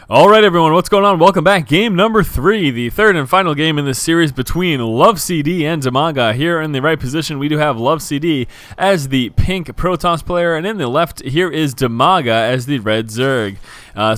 Alright everyone, what's going on? Welcome back. Game number 3, the third and final game in this series between Lovecd and Dimaga. Here in the right position we do have Lovecd as the pink Protoss player, and in the left here is Dimaga as the red ZvP.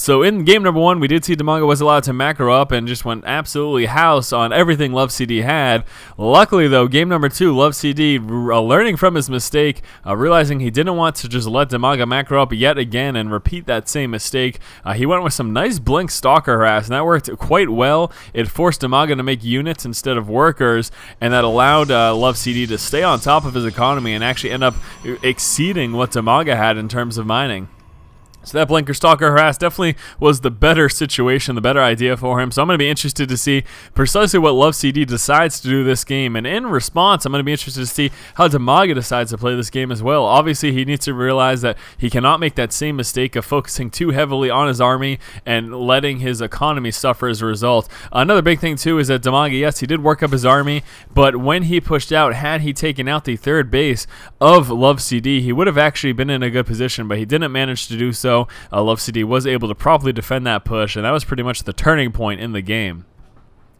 So in game number 1 we did see Dimaga was allowed to macro up and just went absolutely house on everything Lovecd had. Luckily though, game number 2, Lovecd learning from his mistake, realizing he didn't want to just let Dimaga macro up yet again and repeat that same mistake. He went with some nice blink stalker harass, and that worked quite well. It forced Dimaga to make units instead of workers, and that allowed Lovecd to stay on top of his economy and actually end up exceeding what Dimaga had in terms of mining. So that blinker stalker harass definitely was the better situation, the better idea for him. So I'm going to be interested to see precisely what Lovecd decides to do this game. And in response, I'm going to be interested to see how Dimaga decides to play this game as well. Obviously, he needs to realize that he cannot make that same mistake of focusing too heavily on his army and letting his economy suffer as a result. Another big thing too is that Dimaga, yes, he did work up his army, but when he pushed out, had he taken out the third base of Lovecd, he would have actually been in a good position, but he didn't manage to do so. Lovecd was able to properly defend that push, and that was pretty much the turning point in the game.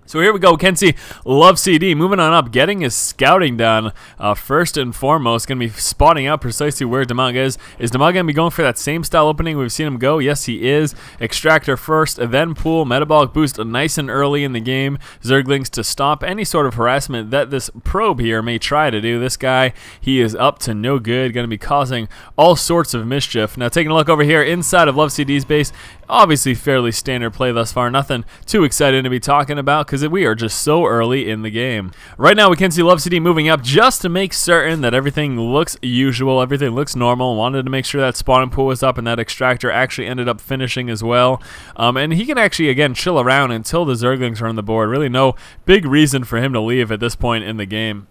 So here we go, KenZy Lovecd moving on up, getting his scouting done. First and foremost, going to be spotting out precisely where Dimaga is. Is Dimaga going to be going for that same style opening we've seen him go? Yes, he is. Extractor first, then pool, metabolic boost nice and early in the game. Zerglings to stop any sort of harassment that this probe here may try to do. This guy, he is up to no good, going to be causing all sorts of mischief. Now taking a look over here inside of Lovecd's base, obviously fairly standard play thus far. Nothing too exciting to be talking about because we are just so early in the game. Right now we can see Lovecd moving up just to make certain that everything looks usual, everything looks normal. Wanted to make sure that spawning pool was up and that extractor actually ended up finishing as well. And he can actually again chill around until the Zerglings are on the board. Really no big reason for him to leave at this point in the game.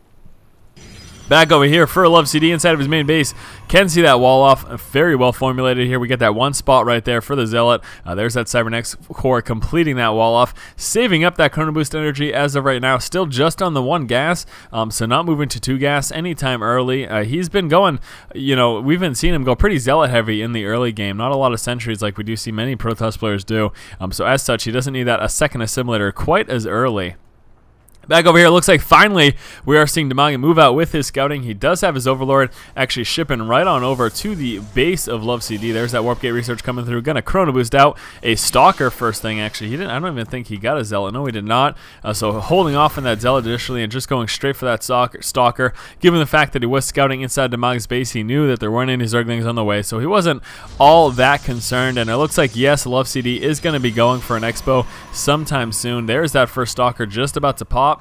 Back over here for Lovecd inside of his main base. Can see that wall off, very well formulated here. We get that one spot right there for the Zealot. There's that Cybernetics core completing that wall off, saving up that Chrono Boost energy as of right now. Still just on the 1 gas, so not moving to 2 gas anytime early. He's been going, you know, we've been seeing him go pretty Zealot heavy in the early game. Not a lot of sentries like we do see many Protoss players do. So as such, he doesn't need that a second assimilator quite as early. Back over here, it looks like finally we are seeing Dimaga move out with his scouting. He does have his Overlord actually shipping right on over to the base of Lovecd. There's that Warp Gate research coming through. Gonna Chrono Boost out a Stalker first thing. Actually, he didn't. I don't even think he got a Zealot. No, he did not. So holding off on that Zealot initially and just going straight for that Stalker. Given the fact that he was scouting inside Dimaga's base, he knew that there weren't any Zerglings on the way, so he wasn't all that concerned. And it looks like yes, Lovecd is going to be going for an Expo sometime soon. There's that first Stalker just about to pop.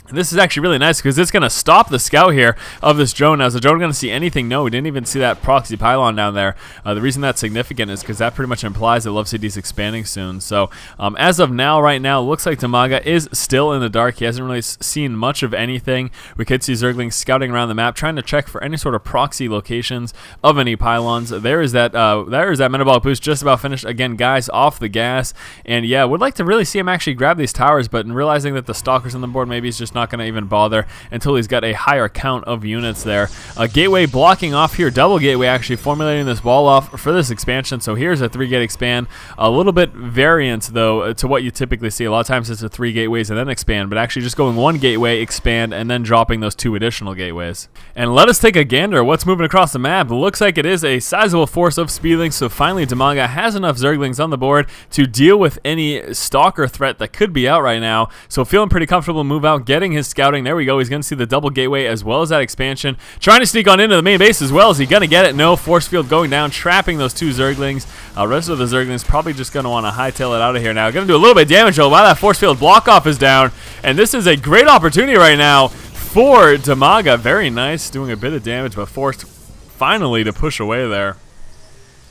And this is actually really nice because it's going to stop the scout here of this drone. Now, is the drone going to see anything? No, we didn't even see that proxy pylon down there. The reason that's significant is because that pretty much implies that Lovecd is expanding soon. So as of now, right now, it looks like Dimaga is still in the dark. He hasn't really seen much of anything. We could see Zerglings scouting around the map, trying to check for any sort of proxy locations of any pylons. There is that metabolic boost just about finished. Again, guys, off the gas. And yeah, would like to really see him actually grab these towers, but in realizing that the Stalker's on the board, maybe he's just not going to even bother until he's got a higher count of units there. Gateway blocking off here, double gateway actually formulating this wall off for this expansion. So here's a 3-gate expand, a little bit variant though to what you typically see. A lot of times it's a 3 gateways and then expand, but actually just going 1 gateway, expand, and then dropping those 2 additional gateways. And let us take a gander at what's moving across the map. It looks like it is a sizable force of speedlings, so finally Dimaga has enough Zerglings on the board to deal with any Stalker threat that could be out right now. So feeling pretty comfortable, move out, getting his scouting. There we go. He's going to see the double gateway as well as that expansion. Trying to sneak on into the main base as well. Is he going to get it? No. Force field going down, trapping those 2 Zerglings. Rest of the Zerglings probably just going to want to hightail it out of here now. Going to do a little bit of damage though while that force field block off is down. And this is a great opportunity right now for Dimaga. Very nice. Doing a bit of damage, but forced finally to push away there.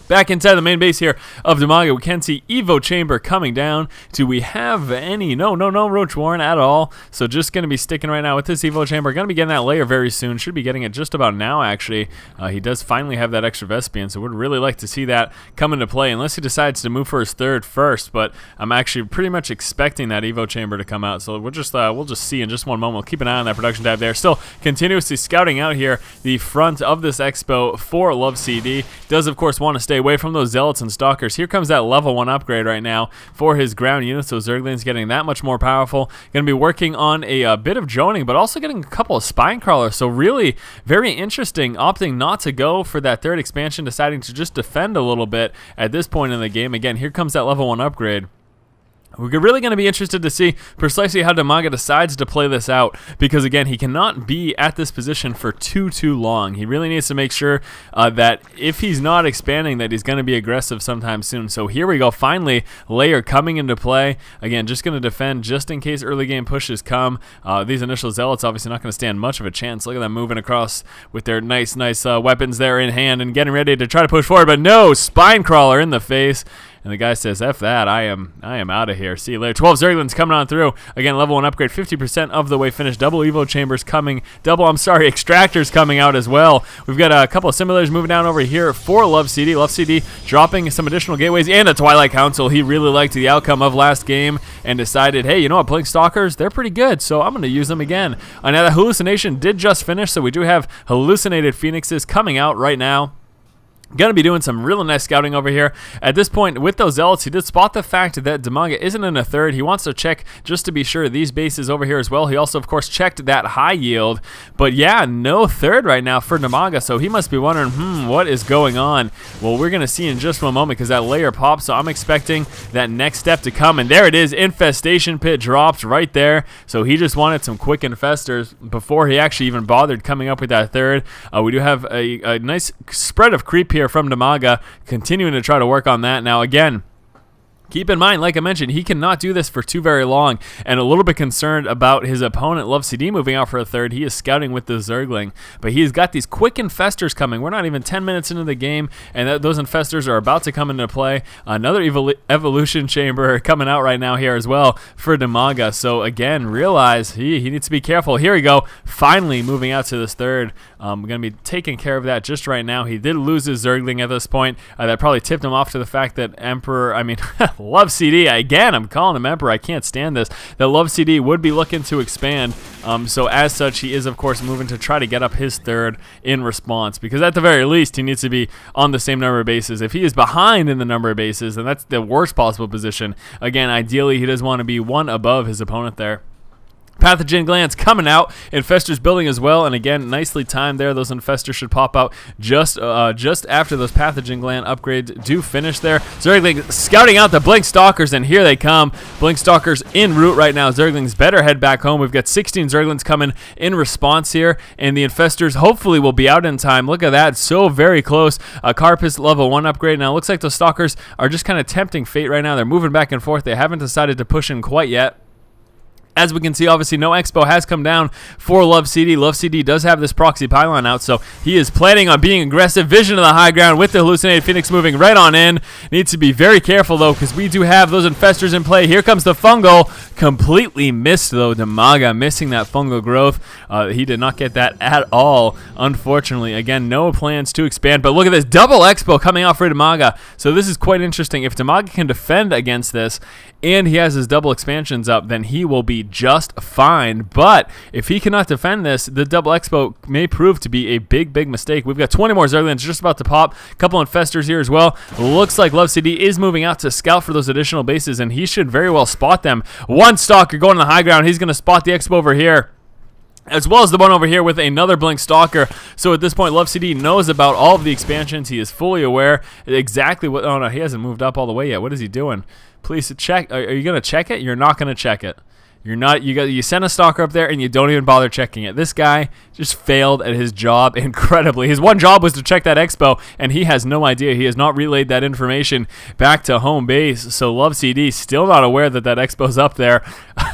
Back inside the main base here of Dimaga, we can see Evo Chamber coming down. Do we have any? No Roach Warren at all. So just going to be sticking right now with this Evo Chamber. Going to be getting that layer very soon. Should be getting it just about now, actually. He does finally have that extra Vespian, so would really like to see that come into play, unless he decides to move for his 3rd first. But I'm actually pretty much expecting that Evo Chamber to come out. So we'll just see in just one moment. We'll keep an eye on that production tab there. Still continuously scouting out here the front of this expo for Lovecd. Does, of course, want to stay away from those Zealots and Stalkers. Here comes that level 1 upgrade right now for his ground units, so Zergling's getting that much more powerful. Going to be working on a bit of droning, but also getting a couple of spine crawlers, so really very interesting, opting not to go for that 3rd expansion, deciding to just defend a little bit at this point in the game. Again, here comes that level 1 upgrade. We're really going to be interested to see precisely how Dimaga decides to play this out, because again, he cannot be at this position for too long. He really needs to make sure that if he's not expanding, that he's going to be aggressive sometime soon. So here we go, finally, layer coming into play. Again, just going to defend just in case early game pushes come. These initial Zealots obviously not going to stand much of a chance. Look at them moving across with their nice weapons there in hand and getting ready to try to push forward, but no, spine crawler in the face. And the guy says, F that, I am out of here. See you later. 12 Zerglings coming on through. Again, level 1 upgrade, 50% of the way finished. Double Evo chambers coming. Extractors coming out as well. We've got a couple of simulators moving down over here for Lovecd. Lovecd dropping some additional gateways and a Twilight Council. He really liked the outcome of last game and decided, hey, you know what, Blink Stalkers, they're pretty good, so I'm going to use them again. Now, the hallucination did just finish, so we do have hallucinated Phoenixes coming out right now. Going to be doing some really nice scouting over here. At this point, with those Zealots, he did spot the fact that Dimaga isn't in a 3rd. He wants to check just to be sure these bases over here as well. He also, of course, checked that high yield. But yeah, no 3rd right now for Dimaga, so he must be wondering, what is going on? Well, we're going to see in just one moment because that layer pops, so I'm expecting that next step to come. And there it is, Infestation Pit dropped right there. So he just wanted some quick infestors before he actually even bothered coming up with that 3rd. We do have a nice spread of creep here from Dimaga, continuing to try to work on that. Now again, keep in mind, like I mentioned, he cannot do this for too very long, and a little bit concerned about his opponent, Lovecd, moving out for a 3rd. He is scouting with the Zergling, but he's got these quick infestors coming. We're not even 10 minutes into the game, and those infestors are about to come into play. Another evolution chamber coming out right now here as well for Dimaga. So again, realize he needs to be careful. Here we go, finally moving out to this 3rd. We're going to be taking care of that just right now. He did lose his Zergling at this point. That probably tipped him off to the fact that Lovecd, again, I'm calling him Emperor, I can't stand this, that Lovecd would be looking to expand. So as such, he is, of course, moving to try to get up his 3rd in response, because at the very least, he needs to be on the same number of bases. If he is behind in the number of bases, then that's the worst possible position. Again, ideally, he does want to be 1 above his opponent there. Pathogen glands coming out, infestors building as well, and again, nicely timed there. Those infestors should pop out just after those pathogen gland upgrades do finish there. Zergling scouting out the Blink Stalkers, and here they come. Blink Stalkers en route right now. Zerglings better head back home. We've got 16 Zerglings coming in response here, and the infestors hopefully will be out in time. Look at that, so very close. Carpus level 1 upgrade. Now it looks like those Stalkers are just kind of tempting fate right now. They're moving back and forth. They haven't decided to push in quite yet. As we can see, obviously, no expo has come down for Lovecd. Lovecd does have this proxy pylon out, so he is planning on being aggressive. Vision of the high ground with the hallucinated Phoenix moving right on in. Needs to be very careful, though, because we do have those infestors in play. Here comes the fungal. Completely missed, though. Dimaga missing that fungal growth. He did not get that at all, unfortunately. Again, no plans to expand, but look at this. Double expo coming out for Dimaga. So this is quite interesting. If Dimaga can defend against this, and he has his double expansions up, then he will be just fine. But if he cannot defend this, the double expo may prove to be a big mistake. We've got 20 more Zerglings just about to pop. A couple infestors here as well. Looks like Lovecd is moving out to scout for those additional bases, and he should very well spot them. One Stalker going to the high ground. He's going to spot the expo over here, as well as the one over here with another Blink Stalker. So at this point, Lovecd knows about all of the expansions. He is fully aware exactly what... Oh, no, he hasn't moved up all the way yet. What is he doing? Please check. Are you going to check it? You're not going to check it. You're not. You send a Stalker up there and you don't even bother checking it. This guy just failed at his job incredibly. His one job was to check that expo, and he has no idea. He has not relayed that information back to home base. So Lovecd still not aware that that expo's up there.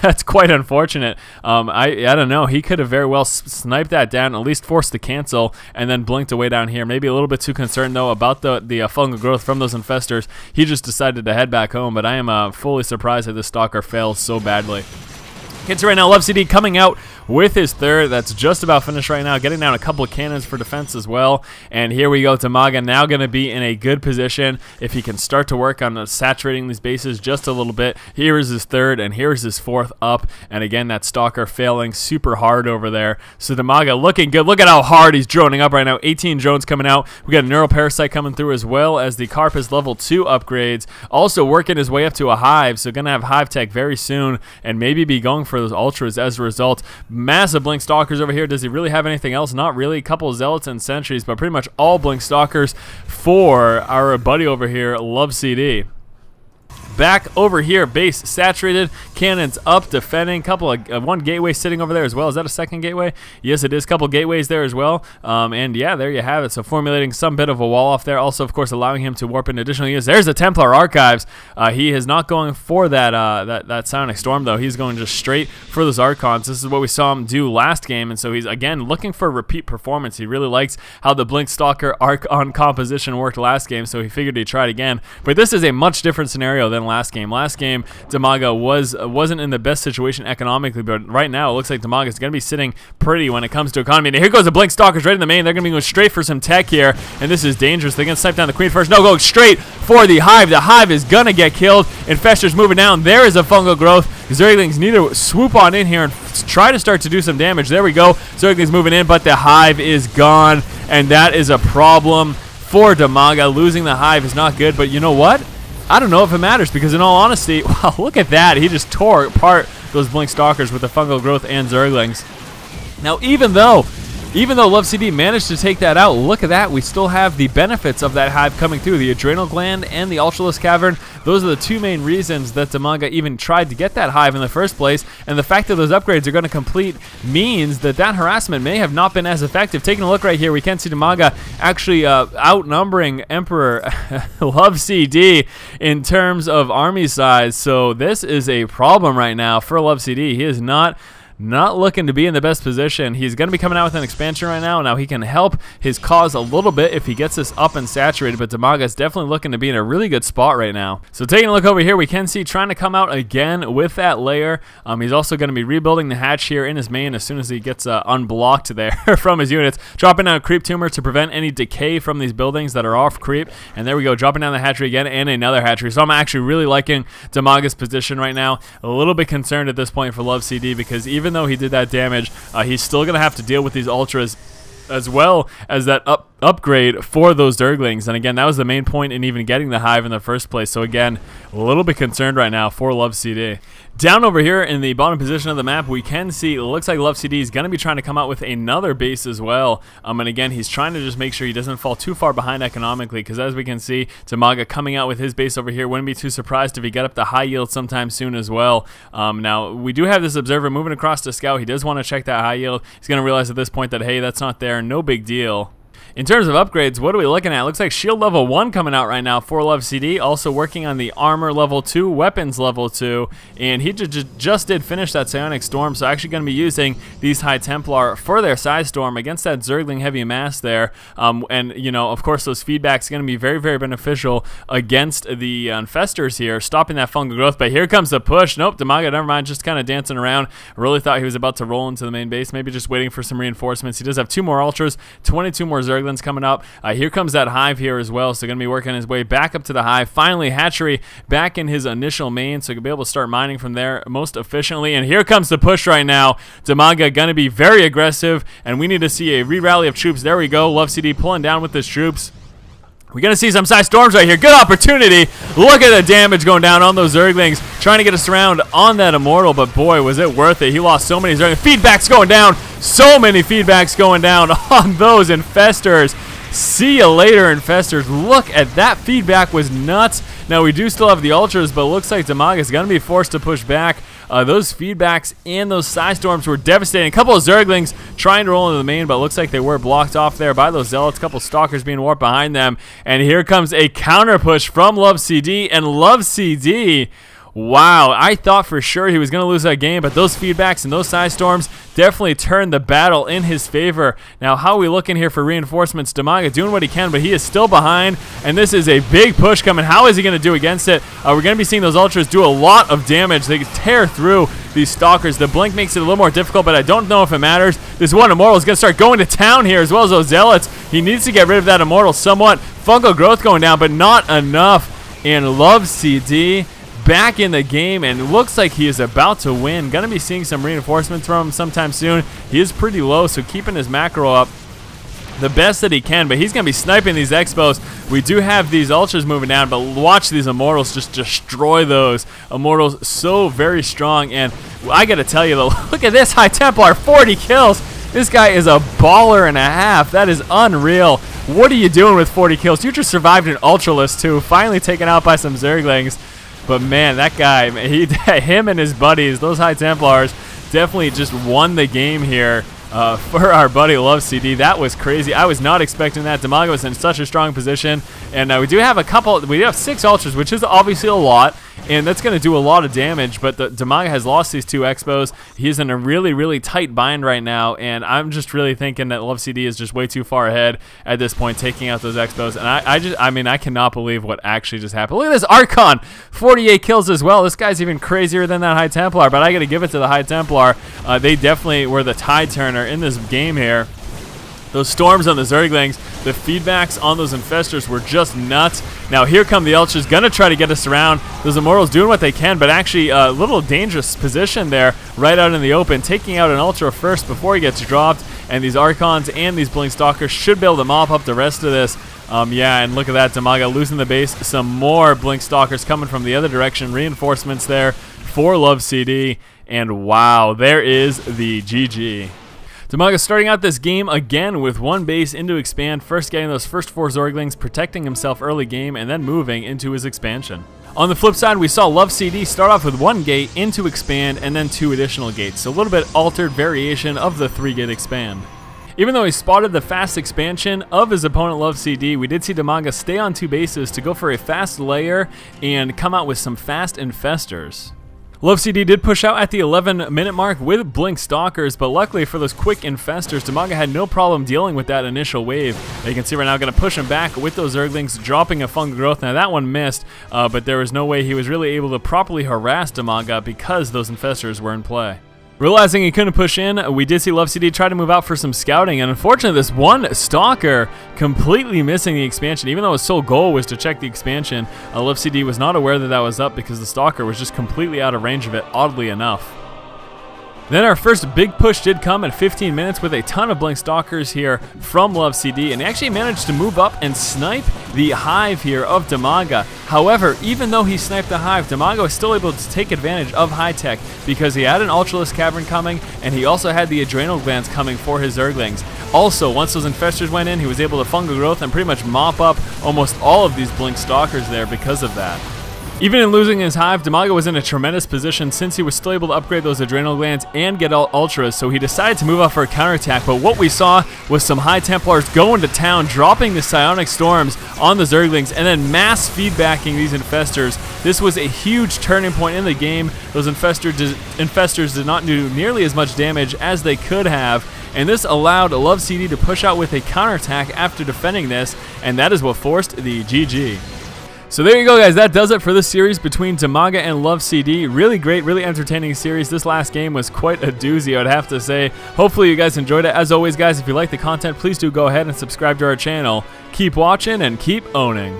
That's quite unfortunate. I don't know. He could have very well sniped that down, at least forced the cancel, and then blinked away down here. Maybe a little bit too concerned though about the fungal growth from those infestors. He just decided to head back home. But I am fully surprised that this Stalker fails so badly. Okay, so right now, Lovecd coming out with his third. That's just about finished right now, getting down a couple of cannons for defense as well. And here we go, Dimaga now going to be in a good position if he can start to work on saturating these bases just a little bit. Here is his third, and here is his fourth up. And again, that Stalker failing super hard over there. So Dimaga looking good. Look at how hard he's droning up right now. 18 drones coming out. We got a Neural Parasite coming through, as well as the Carpus level 2 upgrades. Also working his way up to a Hive, so gonna have Hive tech very soon, and maybe be going for those Ultras as a result. Massive Blink Stalkers over here. Does he really have anything else? Not really. A couple of Zealots and Sentries, but pretty much all Blink Stalkers for our buddy over here, Lovecd. Back over here, base saturated, cannons up, defending. Couple of one gateway sitting over there as well. Is that a second gateway? Yes, it is. Couple gateways there as well. And yeah, there you have it. So formulating some bit of a wall off there. Also, of course, allowing him to warp in additional units. There's the Templar Archives. He is not going for that that Sonic Storm though. He's going just straight for those Archons. This is what we saw him do last game, and so he's again looking for repeat performance. He really likes how the Blink Stalker Archon composition worked last game, so he figured he'd try it again. But this is a much different scenario than last game. Last game, Dimaga wasn't in the best situation economically, but right now it looks like Dimaga is going to be sitting pretty when it comes to economy. And here goes the Blink Stalkers right in the main. They're going to be going straight for some tech here, and this is dangerous. They're going to snipe down the Queen first. No, go straight for the Hive. The Hive is going to get killed. Infestor's moving down. There is a fungal growth. Zerglings need to swoop on in here and try to start to do some damage. There we go. Zerglings moving in, but the Hive is gone, and that is a problem for Dimaga. Losing the Hive is not good, but you know what? I don't know if it matters, because in all honesty, wow, look at that. He just tore apart those Blink Stalkers with the fungal growth and Zerglings. Now, even though Lovecd managed to take that out, look at that. We still have the benefits of that Hive coming through. The Adrenal Gland and the Ultralisk Cavern. Those are the two main reasons that Dimaga even tried to get that Hive in the first place. And the fact that those upgrades are going to complete means that that harassment may have not been as effective. Taking a look right here, we can see Dimaga actually outnumbering Emperor Lovecd in terms of army size. So this is a problem right now for Lovecd. He is not looking to be in the best position. He's going to be coming out with an expansion right now. Now he can help his cause a little bit if he gets this up and saturated, but Dimaga is definitely looking to be in a really good spot right now. So taking a look over here, we can see trying to come out again with that layer. He's also going to be rebuilding the hatch here in his main as soon as he gets unblocked there from his units. Dropping down a creep tumor to prevent any decay from these buildings that are off creep. And there we go, dropping down the hatchery again and another hatchery. So I'm actually really liking Dimaga's position right now. A little bit concerned at this point for Lovecd, because even though he did that damage, he's still going to have to deal with these Ultras as well as that upgrade for those Zerglings. And again, that was the main point in even getting the Hive in the first place. So again, a little bit concerned right now for Lovecd. Down over here in the bottom position of the map, we can see it looks like Lovecd is going to be trying to come out with another base as well. And again, he's trying to just make sure he doesn't fall too far behind economically, because as we can see, Dimaga coming out with his base over here. Wouldn't be too surprised if he got up to high yield sometime soon as well. Now, we do have this observer moving across to scout. He does want to check that high yield. He's going to realize at this point that, hey, that's not there. No big deal. In terms of upgrades, what are we looking at? It looks like shield level 1 coming out right now for Lovecd. Also working on the armor level 2, weapons level 2, and he just did finish that Psionic Storm, so actually going to be using these High Templar for their Side Storm against that Zergling heavy mass there. And, you know, of course, those feedbacks are going to be very, very beneficial against the Infestors here, stopping that fungal growth. But here comes the push. Nope, Dimaga, never mind, just kind of dancing around. I really thought he was about to roll into the main base, maybe just waiting for some reinforcements. He does have 2 more Ultras, 22 more Zerglings coming up. Here comes that Hive here as well, so going to be working his way back up to the Hive. Finally, hatchery back in his initial main, so he'll be able to start mining from there most efficiently. And here comes the push right now. Dimaga going to be very aggressive, and we need to see a re-rally of troops. There we go. Lovecd pulling down with his troops. We're going to see some Side Storms right here. Good opportunity. Look at the damage going down on those Zerglings. Trying to get us around on that Immortal, but boy, was it worth it. He lost so many Zerglings. Feedbacks going down. So many feedbacks going down on those Infestors. See you later, Infestors. Look at that. Feedback was nuts. Now, we do still have the Ultras, but it looks like Dimaga is going to be forced to push back. Those feedbacks and those Side Storms were devastating. A couple of Zerglings trying to roll into the main, but it looks like they were blocked off there by those Zealots. A couple of Stalkers being warped behind them. And here comes a counter push from Lovecd. And Lovecd, Wow, I thought for sure he was going to lose that game, but those feedbacks and those side storms definitely turned the battle in his favor. Now, how are we looking here for reinforcements? Dimaga doing what he can, but he is still behind, and this is a big push coming. How is he going to do against it? We're going to be seeing those Ultras do a lot of damage. They tear through these Stalkers. The blink makes it a little more difficult, but I don't know if it matters. This one Immortal is going to start going to town here, as well as those Zealots. He needs to get rid of that Immortal somewhat. Fungal growth going down, but not enough. And Lovecd back in the game, and looks like he is about to win. Gonna be seeing some reinforcements from him sometime soon. He is pretty low, so keeping his macro up the best that he can, but he's gonna be sniping these Expos. We do have these Ultras moving down, but watch these Immortals just destroy those Immortals. So very strong, and I gotta tell you though, look at this High Templar, 40 kills. This guy is a baller and a half. That is unreal. What are you doing with 40 kills? You just survived an Ultralist too, finally taken out by some Zerglings. But man, that guy, him and his buddies, those High Templars, definitely just won the game here for our buddy Lovecd. That was crazy. I was not expecting that. Dimaga was in such a strong position. And we do have we have 6 Ultras, which is obviously a lot. And that's going to do a lot of damage, but Dimaga has lost these 2 Expos. He's in a really, really tight bind right now, and I'm just really thinking that Lovecd is just way too far ahead at this point, taking out those Expos. And I cannot believe what actually just happened. Look at this Archon, 48 kills as well. This guy's even crazier than that High Templar, but I got to give it to the High Templar. They definitely were the tide turner in this game here. Those storms on the Zerglings, the feedbacks on those Infestors were just nuts. Now here come the Ultras, gonna try to get us around. Those Immortals doing what they can, but actually a little dangerous position there, right out in the open, taking out an Ultra first before he gets dropped. And these Archons and these Blink Stalkers should be able to mop up the rest of this. Yeah, and look at that, Dimaga losing the base. Some more Blink Stalkers coming from the other direction. Reinforcements there for Lovecd. And wow, there is the GG. Dimaga starting out this game again with 1 base into expand, first getting those first 4 Zerglings, protecting himself early game, and then moving into his expansion. On the flip side, we saw Lovecd start off with 1 gate into expand and then 2 additional gates, so a little bit altered variation of the 3-gate expand. Even though he spotted the fast expansion of his opponent Lovecd, we did see Dimaga stay on 2 bases to go for a fast layer and come out with some fast Infestors. Lovecd did push out at the 11-minute mark with Blink Stalkers, but luckily for those quick Infestors, Dimaga had no problem dealing with that initial wave. You can see right now going to push him back with those Zerglings, dropping a Fungal Growth. Now that one missed, but there was no way he was really able to properly harass Dimaga because those Infestors were in play. Realizing he couldn't push in, we did see Lovecd try to move out for some scouting, and unfortunately this one Stalker completely missing the expansion. Even though his sole goal was to check the expansion, Lovecd was not aware that that was up because the Stalker was just completely out of range of it, oddly enough. Then our first big push did come at 15 minutes with a ton of Blink Stalkers here from Lovecd, and he actually managed to move up and snipe the Hive here of Dimaga. However, even though he sniped the Hive, Dimaga was still able to take advantage of high tech because he had an Ultralist Cavern coming, and he also had the Adrenal Glands coming for his Zerglings. Also, once those Infestors went in, he was able to Fungal Growth and pretty much mop up almost all of these Blink Stalkers there because of that. Even in losing his Hive, Dimaga was in a tremendous position since he was still able to upgrade those Adrenal Glands and get all Ultras, so he decided to move up for a counterattack. But what we saw was some High Templars going to town, dropping the Psionic Storms on the Zerglings, and then mass feedbacking these Infestors. This was a huge turning point in the game. Those Infestors did not do nearly as much damage as they could have, and this allowed Lovecd to push out with a counterattack after defending this, and that is what forced the GG. So there you go, guys. That does it for this series between Dimaga and Lovecd. Really great, really entertaining series. This last game was quite a doozy, I'd have to say. Hopefully you guys enjoyed it. As always, guys, if you like the content, please do go ahead and subscribe to our channel. Keep watching and keep owning.